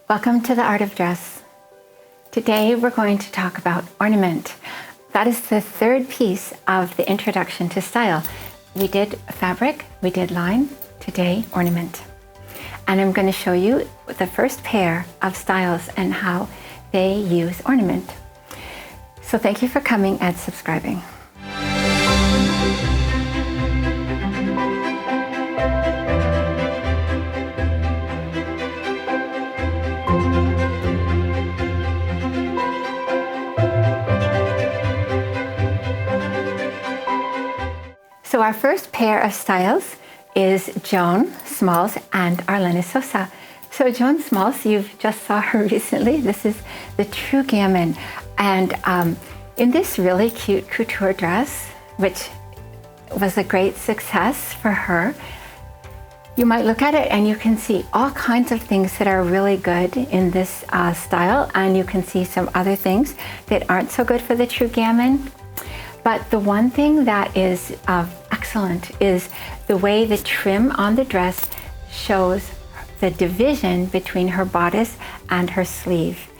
Welcome to the Art of Dress. Today we're going to talk about ornament. That is the third piece of the introduction to style. We did fabric, we did line, today ornament. And I'm going to show you the first pair of styles and how they use ornament. So thank you for coming and subscribing. So our first pair of styles is Joan Smalls and Arlenis Sosa. So Joan Smalls, you've just saw her recently. This is the True Gamine. And in this really cute couture dress, which was a great success for her, you might look at it and you can see all kinds of things that are really good in this style, and you can see some other things that aren't so good for the True Gamine. But the one thing that is excellent is the way the trim on the dress shows the division between her bodice and her sleeve.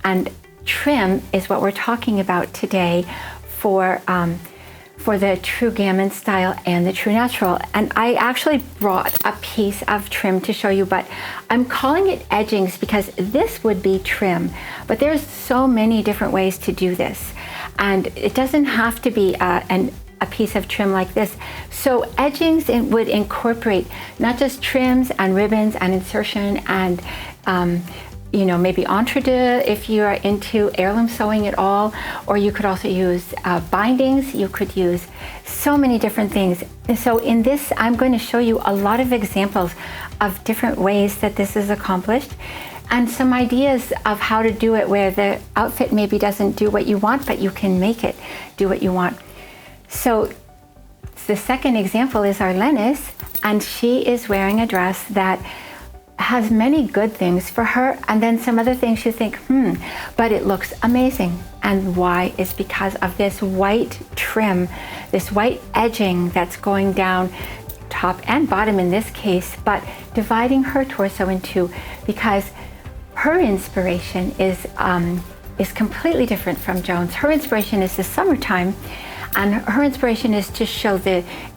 And trim is what we're talking about today for the True Gamine style and the True Natural. And I actually brought a piece of trim to show you, but I'm calling it edgings because this would be trim. But there's so many different ways to do this. And it doesn't have to be a piece of trim like this. So edgings would incorporate not just trims and ribbons and insertion and maybe entre deux if you are into heirloom sewing at all, or you could also use bindings. You could use so many different things. And so in this, I'm going to show you a lot of examples of different ways that this is accomplished, and some ideas of how to do it where the outfit maybe doesn't do what you want, but you can make it do what you want. So the second example is Arlenis, and she is wearing a dress that has many good things for her, and then some other things you think, but it looks amazing. And why is because of this white trim, this white edging that's going down top and bottom in this case, but dividing her torso in two, because her inspiration is completely different from Joan's. Her inspiration is the summertime, and her inspiration is to show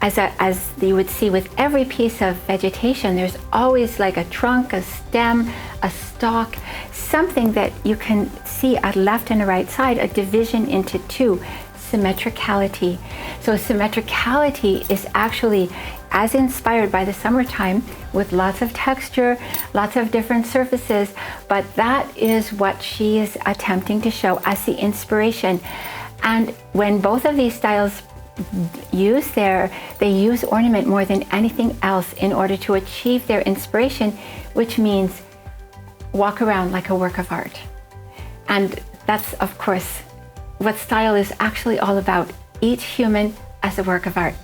as you would see with every piece of vegetation, there's always like a trunk, a stem, a stalk, something that you can see a left and a right side, a division into two, symmetricality. So symmetricality is actually as inspired by the summertime with lots of texture, lots of different surfaces, but that is what she is attempting to show as the inspiration. And when both of these styles they use ornament more than anything else in order to achieve their inspiration, which means walk around like a work of art. And that's, of course, what style is actually all about, each human as a work of art.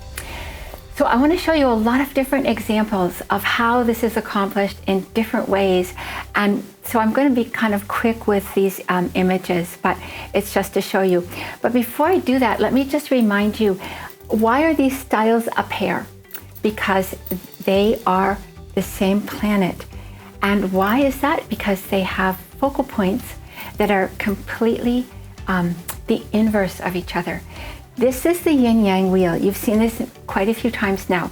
So I want to show you a lot of different examples of how this is accomplished in different ways. And so I'm going to be kind of quick with these images, but it's just to show you. But before I do that, let me just remind you, why are these styles a pair? Because they are the same planet. And why is that? Because they have focal points that are completely the inverse of each other. This is the yin-yang wheel. You've seen this quite a few times now.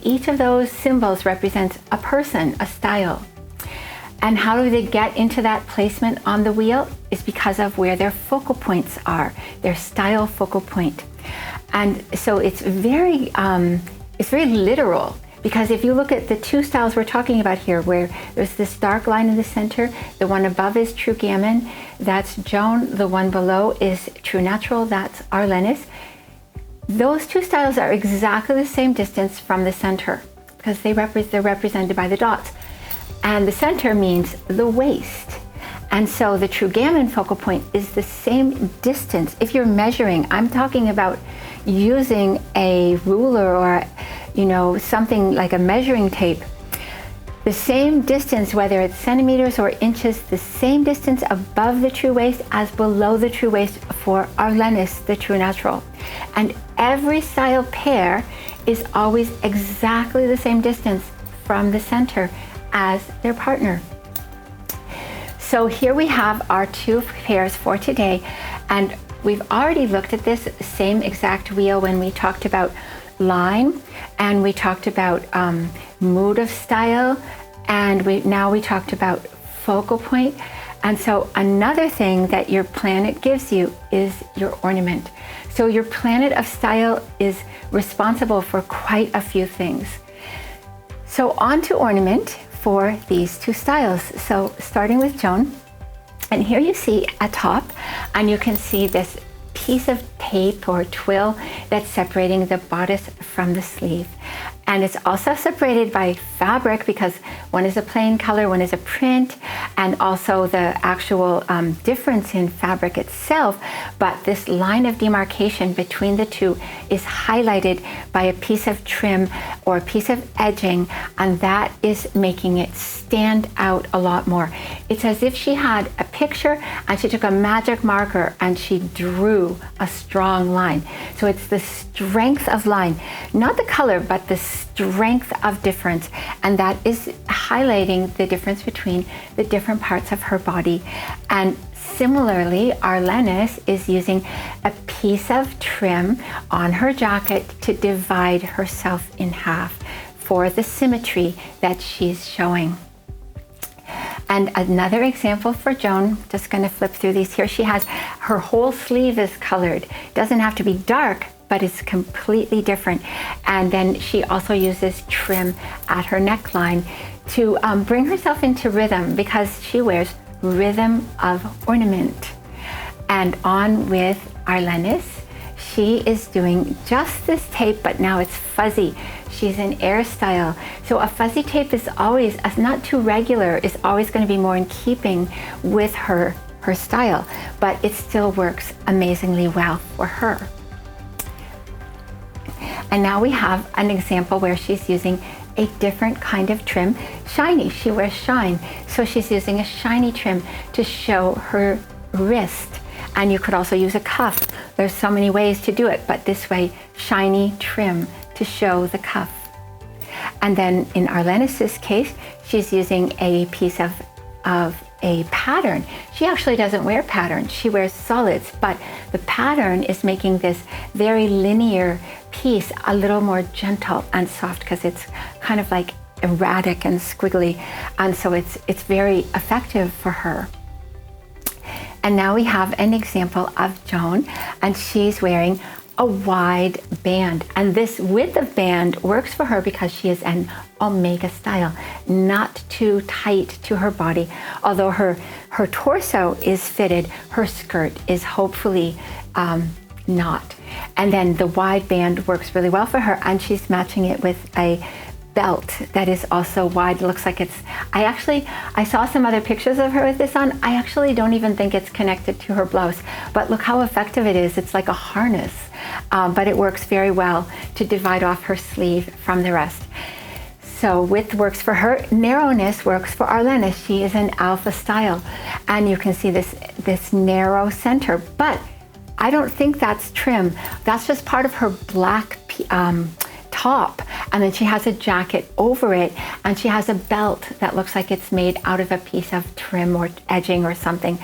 Each of those symbols represents a person, a style. And how do they get into that placement on the wheel? Is because of where their focal points are, their style focal point. And so it's very literal. Because if you look at the two styles we're talking about here, where there's this dark line in the center, the one above is True Gamine, that's Joan, the one below is True Natural, that's Arlenis. Those two styles are exactly the same distance from the center, because they're represented by the dots. And the center means the waist. And so the True Gamine focal point is the same distance. If you're measuring, I'm talking about using a ruler or something like a measuring tape. The same distance, whether it's centimeters or inches, the same distance above the true waist as below the true waist for Arlenis, the True Natural. And every style pair is always exactly the same distance from the center as their partner. So here we have our 2 pairs for today, and we've already looked at this same exact wheel when we talked about line, and we talked about mood of style, and now we talked about focal point. And so another thing that your planet gives you is your ornament. So your planet of style is responsible for quite a few things. So on to ornament for these 2 styles. So starting with Joan, and here you see a top, and you can see this piece of tape or twill that's separating the bodice from the sleeve. And it's also separated by fabric because one is a plain color, one is a print, and also the actual difference in fabric itself. But this line of demarcation between the 2 is highlighted by a piece of trim or a piece of edging, and that is making it stand out a lot more. It's as if she had a picture and she took a magic marker and she drew a strong line. So it's the strength of line, not the color, but the strength of difference, and that is highlighting the difference between the different parts of her body. And similarly, Arlenis is using a piece of trim on her jacket to divide herself in half for the symmetry that she's showing. And another example for Joan, just going to flip through these here. She has her whole sleeve is colored. Doesn't have to be dark, but it's completely different. And then she also uses trim at her neckline to bring herself into rhythm, because she wears rhythm of ornament. And on with Arlenis, she is doing just this tape, but now it's fuzzy. She's in air style. So a fuzzy tape is always, not too regular, is always going to be more in keeping with her style, but it still works amazingly well for her. And now we have an example where she's using a different kind of trim, shiny. She wears shine, so she's using a shiny trim to show her wrist. And you could also use a cuff. There's so many ways to do it, but this way, shiny trim to show the cuff. And then in Arlenis's case, she's using a piece of a pattern. She actually doesn't wear patterns, she wears solids, but the pattern is making this very linear piece a little more gentle and soft, because it's kind of like erratic and squiggly, and so it's very effective for her. And now we have an example of Joan, and she's wearing a wide band, and this width of band works for her because she is an omega style, not too tight to her body. Although her torso is fitted, her skirt is hopefully not. And then the wide band works really well for her, and she's matching it with a belt that is also wide. It looks like it's, I saw some other pictures of her with this on. I actually don't even think it's connected to her blouse, but look how effective it is. It's like a harness, but it works very well to divide off her sleeve from the rest. So width works for her, narrowness works for Arlenis. She is an alpha style, and you can see this narrow center, but I don't think that's trim. That's just part of her black top, and then she has a jacket over it, and she has a belt that looks like it's made out of a piece of trim or edging or something,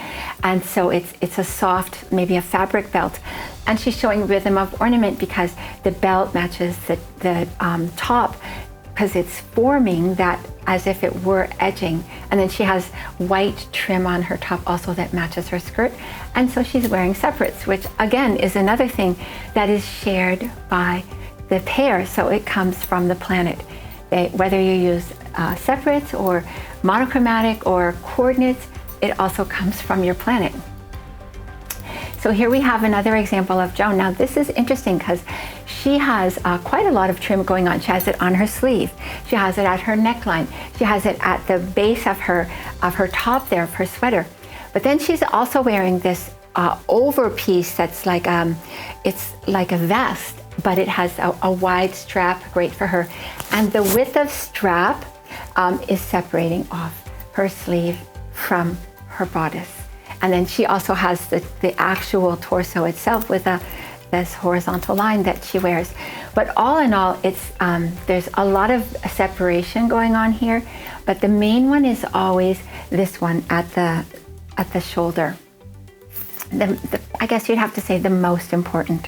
and so it's a soft, maybe a fabric belt, and she's showing rhythm of ornament because the belt matches the top, because it's forming that as if it were edging. And then she has white trim on her top also that matches her skirt, and so she's wearing separates, which again is another thing that is shared by the pair, so it comes from the planet. Whether you use separates or monochromatic or coordinates, it also comes from your planet. So here we have another example of Joan. Now this is interesting because she has quite a lot of trim going on. She has it on her sleeve, she has it at her neckline, she has it at the base of her top there, of her sweater. But then she's also wearing this over piece that's like it's like a vest, but it has a wide strap, great for her. And the width of strap is separating off her sleeve from her bodice. And then she also has the actual torso itself with this horizontal line that she wears. But all in all, there's a lot of separation going on here, but the main one is always this one at the shoulder. I guess you'd have to say the most important.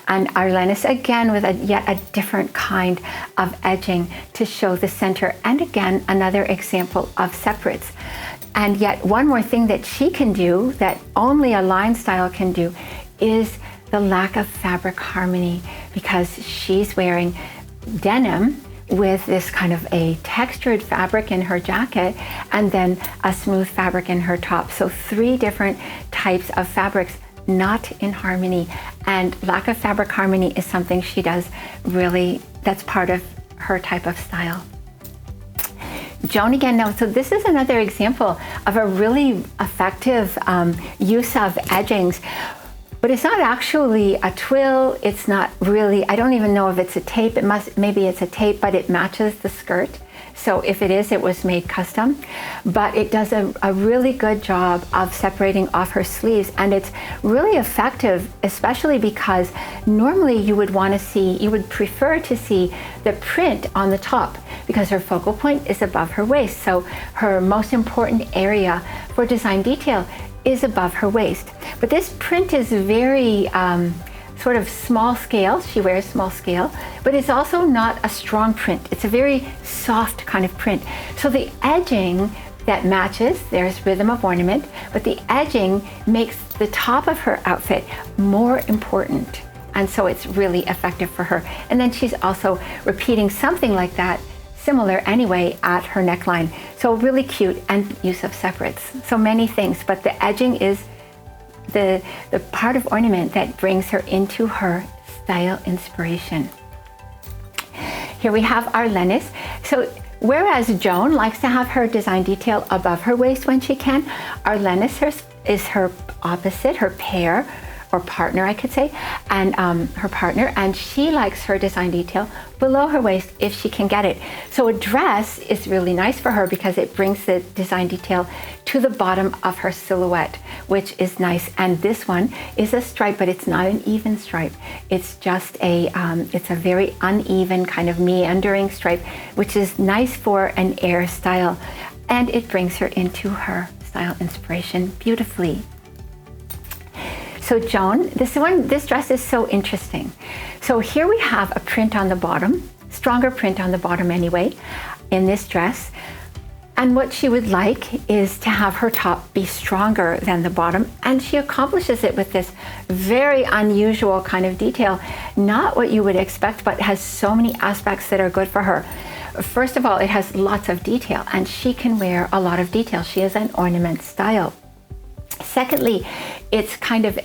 And Arlenis, again, with yet a different kind of edging to show the center. And again, another example of separates. And yet one more thing that she can do that only a line style can do is the lack of fabric harmony, because she's wearing denim with this kind of a textured fabric in her jacket and then a smooth fabric in her top. So 3 different types of fabrics not in harmony, and lack of fabric harmony is something she does really, that's part of her type of style. Joan again, now, so this is another example of a really effective use of edgings. But it's not actually a twill. It's not really, I don't even know if it's a tape. Maybe it's a tape, but it matches the skirt. So if it is, it was made custom. But it does a really good job of separating off her sleeves. And it's really effective, especially because normally you would prefer to see the print on the top, because her focal point is above her waist. So her most important area for design detail is above her waist. But this print is very sort of small scale. She wears small scale, but it's also not a strong print. It's a very soft kind of print. So the edging that matches, there's rhythm of ornament, but the edging makes the top of her outfit more important. And so it's really effective for her. And then she's also repeating something like that, similar anyway, at her neckline. So really cute, and use of separates. So many things, but the edging is the part of ornament that brings her into her style inspiration. Here we have Arlenis. So whereas Joan likes to have her design detail above her waist when she can, Arlenis is her opposite, her pair, or partner, I could say, and her partner, and she likes her design detail below her waist if she can get it. So a dress is really nice for her because it brings the design detail to the bottom of her silhouette, which is nice. And this one is a stripe, but it's not an even stripe. It's just it's a very uneven kind of meandering stripe, which is nice for an air style. And it brings her into her style inspiration beautifully. So Joan, this dress is so interesting. So here we have a print on the bottom, stronger print on the bottom anyway, in this dress. And what she would like is to have her top be stronger than the bottom. And she accomplishes it with this very unusual kind of detail. Not what you would expect, but has so many aspects that are good for her. First of all, it has lots of detail, and she can wear a lot of detail. She is an ornament style. Secondly, it's kind of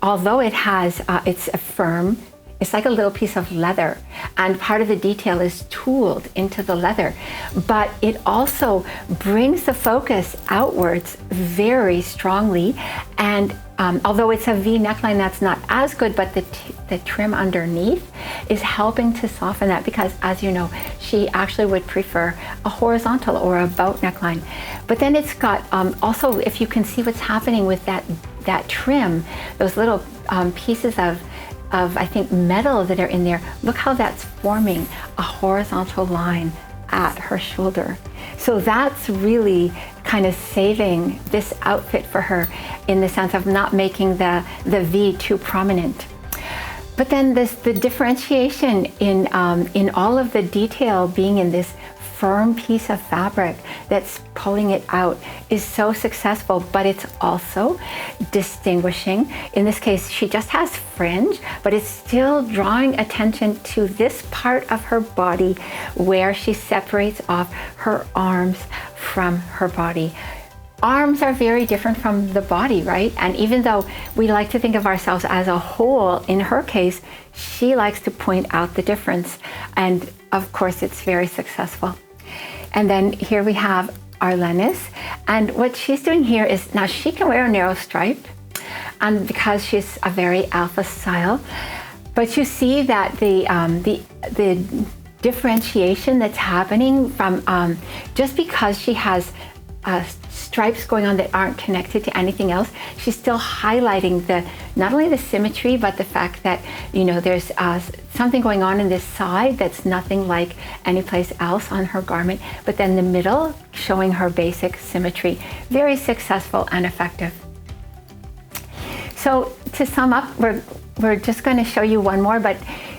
although it has, it's a firm, it's like a little piece of leather, and part of the detail is tooled into the leather, but it also brings the focus outwards very strongly. And although it's a V neckline, that's not as good, but the trim underneath is helping to soften that, because as you know, she actually would prefer a horizontal or a boat neckline. But then it's got also, if you can see what's happening with that trim, those little pieces of I think metal that are in there, look how that's forming a horizontal line at her shoulder. So that's really kind of saving this outfit for her in the sense of not making the V too prominent. But then the differentiation in all of the detail being in this firm piece of fabric that's pulling it out is so successful, but it's also distinguishing. In this case, she just has fringe, but it's still drawing attention to this part of her body where she separates off her arms from her body. Arms are very different from the body, right? And even though we like to think of ourselves as a whole, in her case, she likes to point out the difference. And of course, it's very successful. And then here we have Arlenis. And what she's doing here is, now she can wear a narrow stripe, and because she's a very alpha style, but you see that the differentiation that's happening from just because she has stripes going on that aren't connected to anything else. She's still highlighting not only the symmetry, but the fact that, you know, there's something going on in this side that's nothing like anyplace else on her garment, but then the middle showing her basic symmetry. Very successful and effective. So to sum up, we're just going to show you one more, but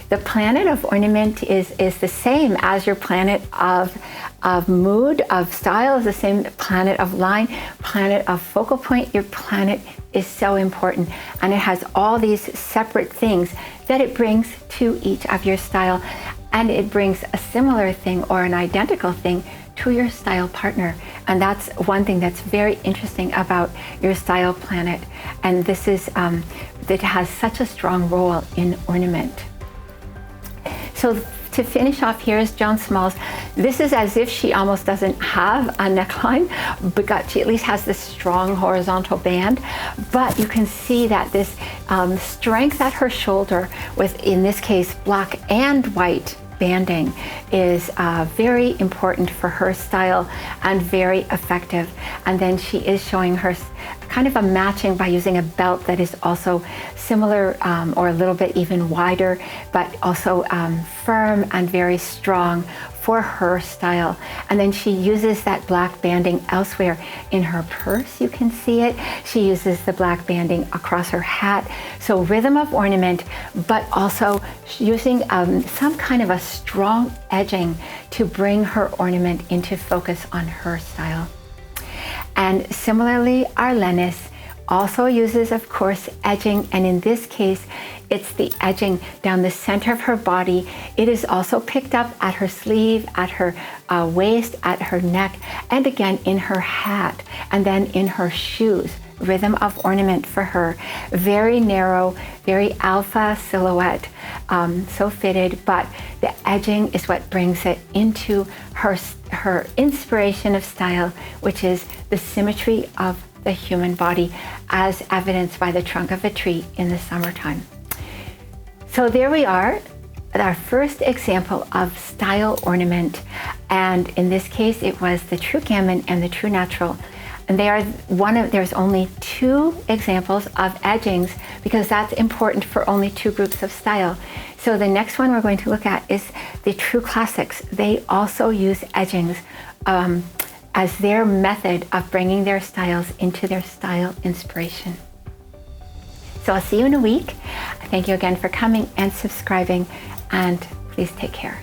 the planet of ornament is the same as your planet of mood, of style, is the same planet of line, planet of focal point. Your planet is so important, and it has all these separate things that it brings to each of your style, and it brings a similar thing or an identical thing to your style partner. And that's one thing that's very interesting about your style planet, and this is that has such a strong role in ornament. So to finish off, here is Joan Smalls. This is as if she almost doesn't have a neckline, but she at least has this strong horizontal band. But you can see that this strength at her shoulder with, in this case, black and white banding is very important for her style and very effective. And then she is showing her kind of a matching by using a belt that is also similar or a little bit even wider, but also firm and very strong for her style. And then she uses that black banding elsewhere in her purse. You can see it. She uses the black banding across her hat. So rhythm of ornament, but also using some kind of a strong edging to bring her ornament into focus on her style. And similarly, Arlenis also uses, of course, edging, and in this case, it's the edging down the center of her body. It is also picked up at her sleeve, at her waist, at her neck, and again in her hat, and then in her shoes. Rhythm of ornament for her. Very narrow, very alpha silhouette, so fitted, but the edging is what brings it into her inspiration of style, which is the symmetry of the human body, as evidenced by the trunk of a tree in the summertime. So there we are, our first example of style ornament, and in this case it was the True Gamine and the True Natural. And there's only 2 examples of edgings because that's important for only 2 groups of style. So the next one we're going to look at is the True Classics. They also use edgings as their method of bringing their styles into their style inspiration. So I'll see you in a week. Thank you again for coming and subscribing, and please take care.